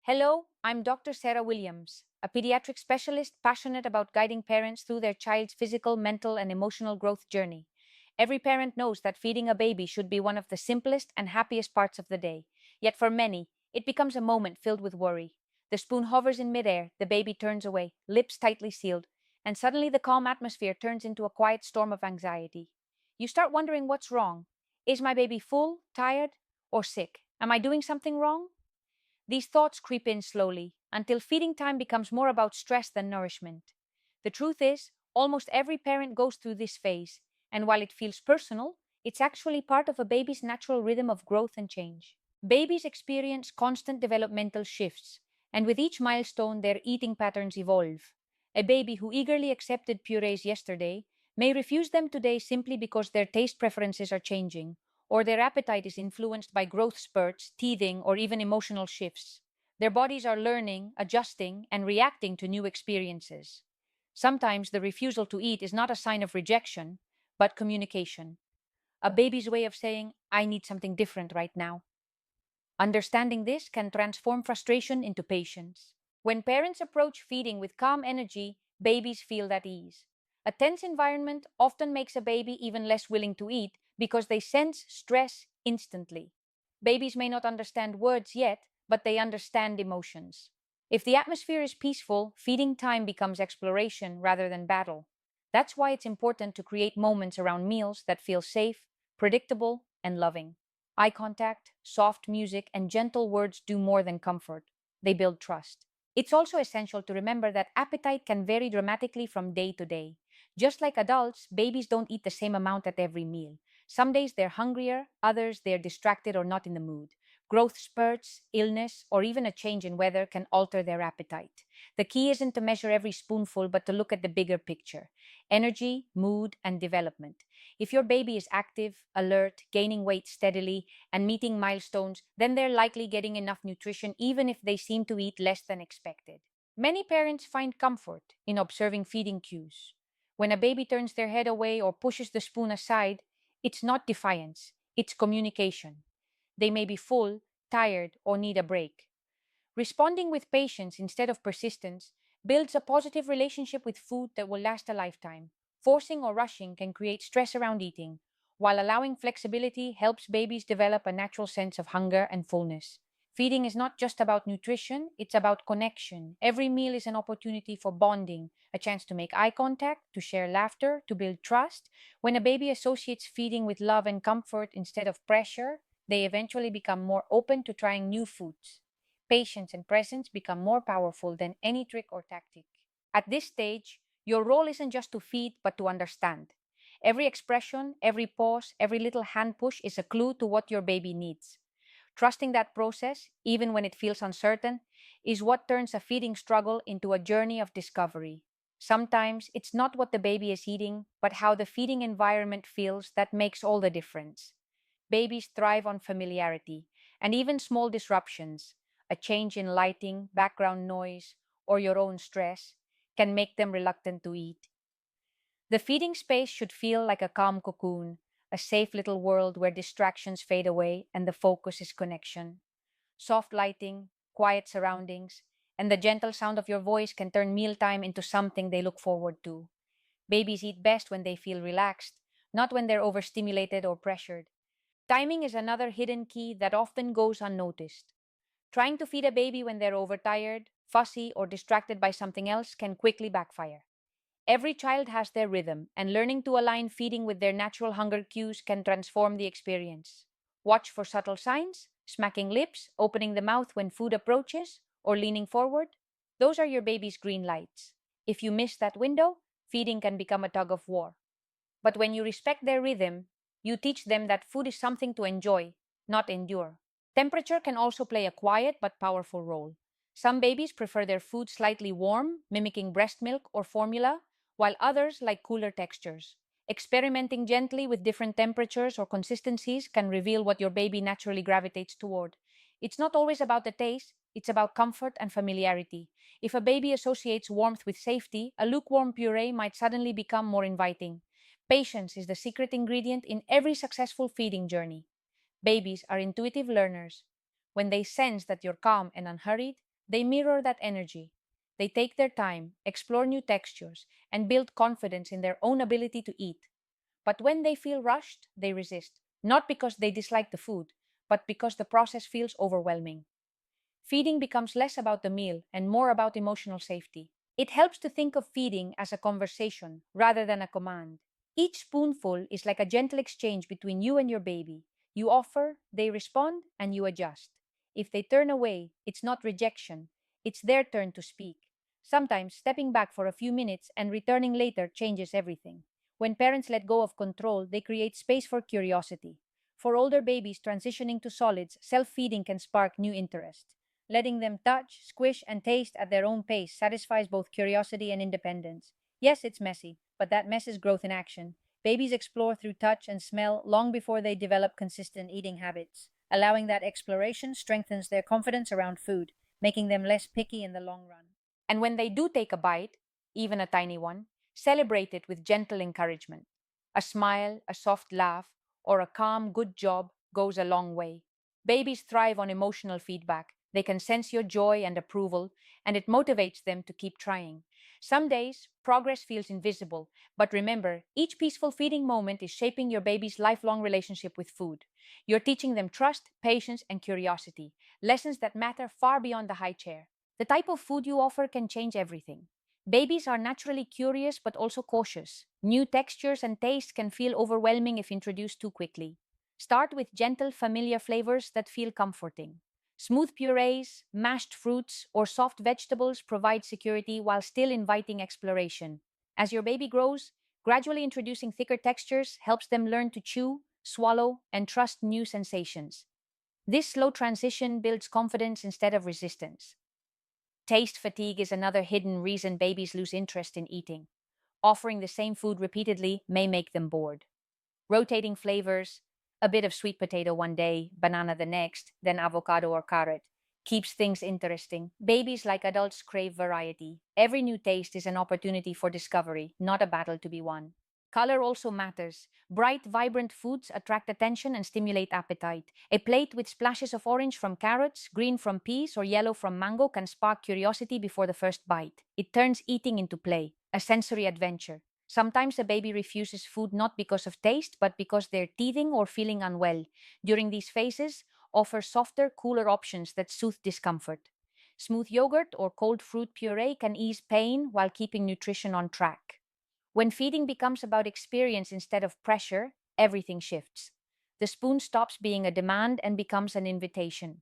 Hello, I'm Dr. Sarah Williams, a pediatric specialist passionate about guiding parents through their child's physical, mental, and emotional growth journey. Every parent knows that feeding a baby should be one of the simplest and happiest parts of the day. Yet for many, it becomes a moment filled with worry. The spoon hovers in midair, the baby turns away, lips tightly sealed, and suddenly the calm atmosphere turns into a quiet storm of anxiety. You start wondering what's wrong. Is my baby full, tired, or sick? Am I doing something wrong? These thoughts creep in slowly until feeding time becomes more about stress than nourishment. The truth is, almost every parent goes through this phase, and while it feels personal, it's actually part of a baby's natural rhythm of growth and change. Babies experience constant developmental shifts, and with each milestone, their eating patterns evolve. A baby who eagerly accepted purees yesterday may refuse them today simply because their taste preferences are changing or their appetite is influenced by growth spurts, teething, or even emotional shifts. Their bodies are learning, adjusting, and reacting to new experiences. Sometimes the refusal to eat is not a sign of rejection, but communication. A baby's way of saying, I need something different right now. Understanding this can transform frustration into patience. When parents approach feeding with calm energy, babies feel at ease. A tense environment often makes a baby even less willing to eat because they sense stress instantly. Babies may not understand words yet, but they understand emotions. If the atmosphere is peaceful, feeding time becomes exploration rather than battle. That's why it's important to create moments around meals that feel safe, predictable, and loving. Eye contact, soft music, and gentle words do more than comfort. They build trust. It's also essential to remember that appetite can vary dramatically from day to day. Just like adults, babies don't eat the same amount at every meal. Some days they're hungrier, others they're distracted or not in the mood. Growth spurts, illness, or even a change in weather can alter their appetite. The key isn't to measure every spoonful, but to look at the bigger picture: energy, mood, and development. If your baby is active, alert, gaining weight steadily, and meeting milestones, then they're likely getting enough nutrition even if they seem to eat less than expected. Many parents find comfort in observing feeding cues. When a baby turns their head away or pushes the spoon aside, it's not defiance, it's communication. They may be full, tired, or need a break. Responding with patience instead of persistence builds a positive relationship with food that will last a lifetime. Forcing or rushing can create stress around eating, while allowing flexibility helps babies develop a natural sense of hunger and fullness. Feeding is not just about nutrition, it's about connection. Every meal is an opportunity for bonding, a chance to make eye contact, to share laughter, to build trust. When a baby associates feeding with love and comfort instead of pressure, they eventually become more open to trying new foods. Patience and presence become more powerful than any trick or tactic. At this stage, your role isn't just to feed, but to understand. Every expression, every pause, every little hand push is a clue to what your baby needs. Trusting that process, even when it feels uncertain, is what turns a feeding struggle into a journey of discovery. Sometimes it's not what the baby is eating, but how the feeding environment feels that makes all the difference. Babies thrive on familiarity, and even small disruptions, a change in lighting, background noise, or your own stress, can make them reluctant to eat. The feeding space should feel like a calm cocoon, a safe little world where distractions fade away and the focus is connection. Soft lighting, quiet surroundings, and the gentle sound of your voice can turn mealtime into something they look forward to. Babies eat best when they feel relaxed, not when they're overstimulated or pressured. Timing is another hidden key that often goes unnoticed. Trying to feed a baby when they're overtired, fussy, or distracted by something else can quickly backfire. Every child has their rhythm, and learning to align feeding with their natural hunger cues can transform the experience. Watch for subtle signs: smacking lips, opening the mouth when food approaches, or leaning forward. Those are your baby's green lights. If you miss that window, feeding can become a tug of war. But when you respect their rhythm, you teach them that food is something to enjoy, not endure. Temperature can also play a quiet but powerful role. Some babies prefer their food slightly warm, mimicking breast milk or formula, while others like cooler textures. Experimenting gently with different temperatures or consistencies can reveal what your baby naturally gravitates toward. It's not always about the taste, it's about comfort and familiarity. If a baby associates warmth with safety, a lukewarm puree might suddenly become more inviting. Patience is the secret ingredient in every successful feeding journey. Babies are intuitive learners. When they sense that you're calm and unhurried, They mirror that energy. They take their time, explore new textures, and build confidence in their own ability to eat. But when they feel rushed, they resist, not because they dislike the food, but because the process feels overwhelming. Feeding becomes less about the meal and more about emotional safety. It helps to think of feeding as a conversation rather than a command. Each spoonful is like a gentle exchange between you and your baby. You offer, they respond, and you adjust. If they turn away, it's not rejection, it's their turn to speak. Sometimes stepping back for a few minutes and returning later changes everything. When parents let go of control, they create space for curiosity. For older babies transitioning to solids, self feeding can spark new interest. Letting them touch, squish, and taste at their own pace satisfies both curiosity and independence. Yes, it's messy, but that mess is growth in action. Babies explore through touch and smell long before they develop consistent eating habits. Allowing that exploration strengthens their confidence around food, making them less picky in the long run. And when they do take a bite, even a tiny one, celebrate it with gentle encouragement. A smile, a soft laugh, or a calm, good job goes a long way. Babies thrive on emotional feedback. They can sense your joy and approval, and it motivates them to keep trying. Some days, progress feels invisible, but remember, each peaceful feeding moment is shaping your baby's lifelong relationship with food. You're teaching them trust, patience, and curiosity, lessons that matter far beyond the high chair. The type of food you offer can change everything. Babies are naturally curious but also cautious. New textures and tastes can feel overwhelming if introduced too quickly. Start with gentle, familiar flavors that feel comforting. Smooth purees, mashed fruits, or soft vegetables provide security while still inviting exploration. As your baby grows, gradually introducing thicker textures helps them learn to chew, swallow, and trust new sensations. This slow transition builds confidence instead of resistance. Taste fatigue is another hidden reason babies lose interest in eating. Offering the same food repeatedly may make them bored. Rotating flavors, a bit of sweet potato one day, banana the next, then avocado or carrot, keeps things interesting. Babies, like adults, crave variety. Every new taste is an opportunity for discovery, not a battle to be won. Color also matters. Bright, vibrant foods attract attention and stimulate appetite. A plate with splashes of orange from carrots, green from peas, or yellow from mango can spark curiosity before the first bite. It turns eating into play, a sensory adventure. Sometimes a baby refuses food not because of taste, but because they're teething or feeling unwell. During these phases, offer softer, cooler options that soothe discomfort. Smooth yogurt or cold fruit puree can ease pain while keeping nutrition on track. When feeding becomes about experience instead of pressure, everything shifts. The spoon stops being a demand and becomes an invitation.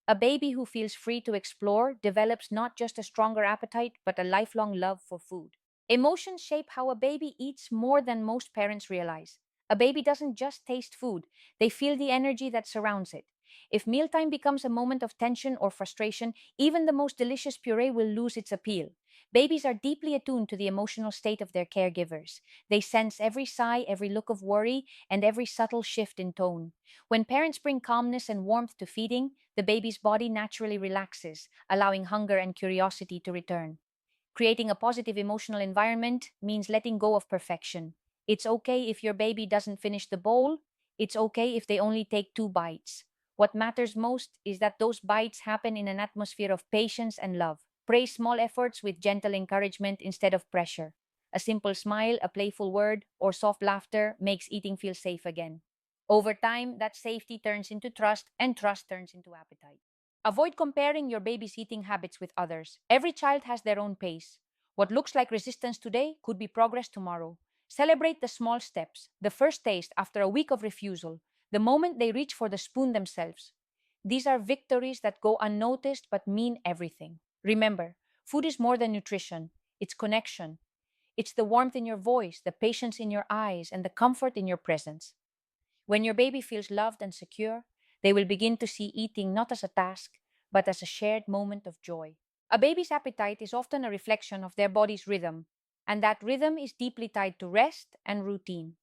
A baby who feels free to explore develops not just a stronger appetite, but a lifelong love for food. Emotions shape how a baby eats more than most parents realize. A baby doesn't just taste food, they feel the energy that surrounds it. If mealtime becomes a moment of tension or frustration, even the most delicious puree will lose its appeal. Babies are deeply attuned to the emotional state of their caregivers. They sense every sigh, every look of worry, and every subtle shift in tone. When parents bring calmness and warmth to feeding, the baby's body naturally relaxes, allowing hunger and curiosity to return. Creating a positive emotional environment means letting go of perfection. It's okay if your baby doesn't finish the bowl. It's okay if they only take two bites. What matters most is that those bites happen in an atmosphere of patience and love. Praise small efforts with gentle encouragement instead of pressure. A simple smile, a playful word, or soft laughter makes eating feel safe again. Over time, that safety turns into trust, and trust turns into appetite. Avoid comparing your baby's eating habits with others. Every child has their own pace. What looks like resistance today could be progress tomorrow. Celebrate the small steps, the first taste after a week of refusal, the moment they reach for the spoon themselves. These are victories that go unnoticed but mean everything. Remember, food is more than nutrition, it's connection. It's the warmth in your voice, the patience in your eyes, and the comfort in your presence. When your baby feels loved and secure, they will begin to see eating not as a task, but as a shared moment of joy. A baby's appetite is often a reflection of their body's rhythm, and that rhythm is deeply tied to rest and routine.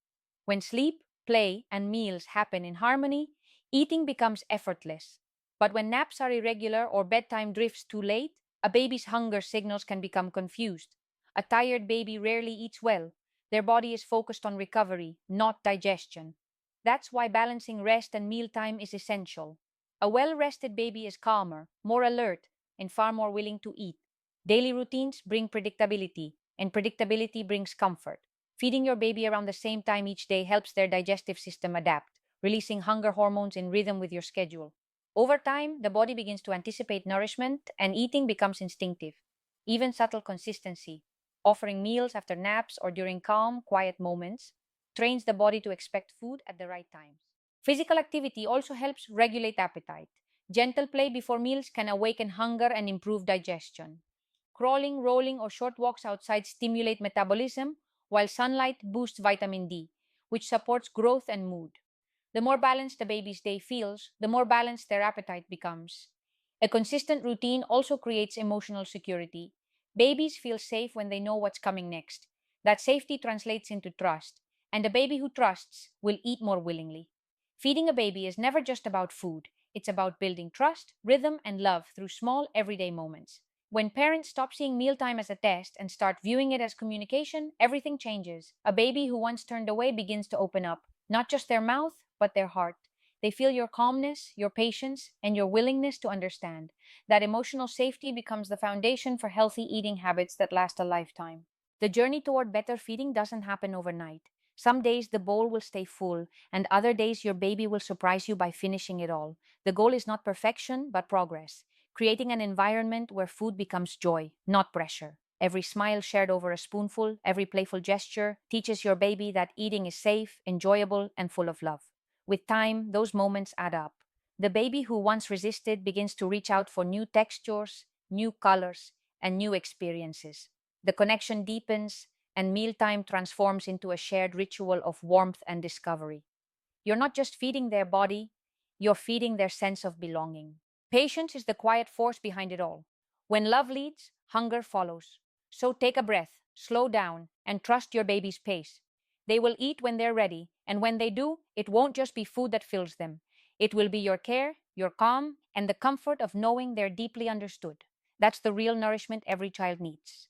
When sleep, play, and meals happen in harmony, eating becomes effortless. But when naps are irregular or bedtime drifts too late, a baby's hunger signals can become confused. A tired baby rarely eats well. Their body is focused on recovery, not digestion. That's why balancing rest and mealtime is essential. A well rested baby is calmer, more alert, and far more willing to eat. Daily routines bring predictability, and predictability brings comfort. Feeding your baby around the same time each day helps their digestive system adapt, releasing hunger hormones in rhythm with your schedule. Over time, the body begins to anticipate nourishment and eating becomes instinctive. Even subtle consistency, offering meals after naps or during calm, quiet moments, trains the body to expect food at the right times. Physical activity also helps regulate appetite. Gentle play before meals can awaken hunger and improve digestion. Crawling, rolling, or short walks outside stimulate metabolism, while sunlight boosts vitamin D, which supports growth and mood. The more balanced the baby's day feels, the more balanced their appetite becomes. A consistent routine also creates emotional security. Babies feel safe when they know what's coming next. That safety translates into trust, and a baby who trusts will eat more willingly. Feeding a baby is never just about food, it's about building trust, rhythm, and love through small, everyday moments. When parents stop seeing mealtime as a test and start viewing it as communication, everything changes. A baby who once turned away begins to open up, not just their mouth, but their heart. They feel your calmness, your patience, and your willingness to understand. That emotional safety becomes the foundation for healthy eating habits that last a lifetime. The journey toward better feeding doesn't happen overnight. Some days the bowl will stay full, and other days your baby will surprise you by finishing it all. The goal is not perfection, but progress, creating an environment where food becomes joy, not pressure. Every smile shared over a spoonful, every playful gesture teaches your baby that eating is safe, enjoyable, and full of love. With time, those moments add up. The baby who once resisted begins to reach out for new textures, new colors, and new experiences. The connection deepens, and mealtime transforms into a shared ritual of warmth and discovery. You're not just feeding their body, you're feeding their sense of belonging. Patience is the quiet force behind it all. When love leads, hunger follows. So take a breath, slow down, and trust your baby's pace. They will eat when they're ready, and when they do, it won't just be food that fills them. It will be your care, your calm, and the comfort of knowing they're deeply understood. That's the real nourishment every child needs.